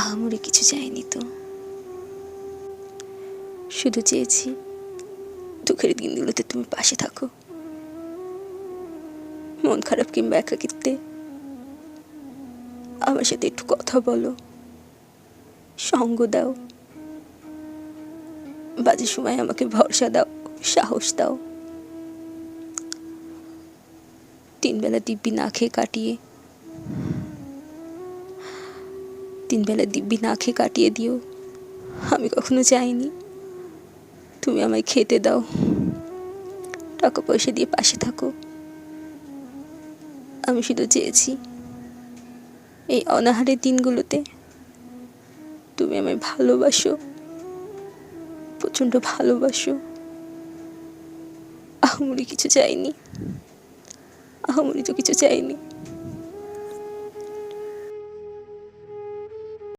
আহামরি কিছু চাইনি তো, শুধু চেয়েছি দুঃখের দিনগুলোতে তুমি পাশে থাকো। মন খারাপ কিংবা একাকিত্বে আমার সাথে একটু কথা বলো, সঙ্গ দাও, বাজে সময় আমাকে ভরসা দাও, সাহস দাও। 3 বেলা দিব্যি না খেয়ে কাটিয়ে দিও। আমি কখনো চাইনি তুমি আমায় খেতে দাও, টাকা পয়সা দিয়ে পাশে থাকো। আমি শুধু চেয়েছি এই অনাহারের দিনগুলোতে তুমি আমায় ভালোবাসো, প্রচণ্ড ভালোবাসো। আহামরি কিছু চাইনি, আহামরি তো কিছু চাইনি।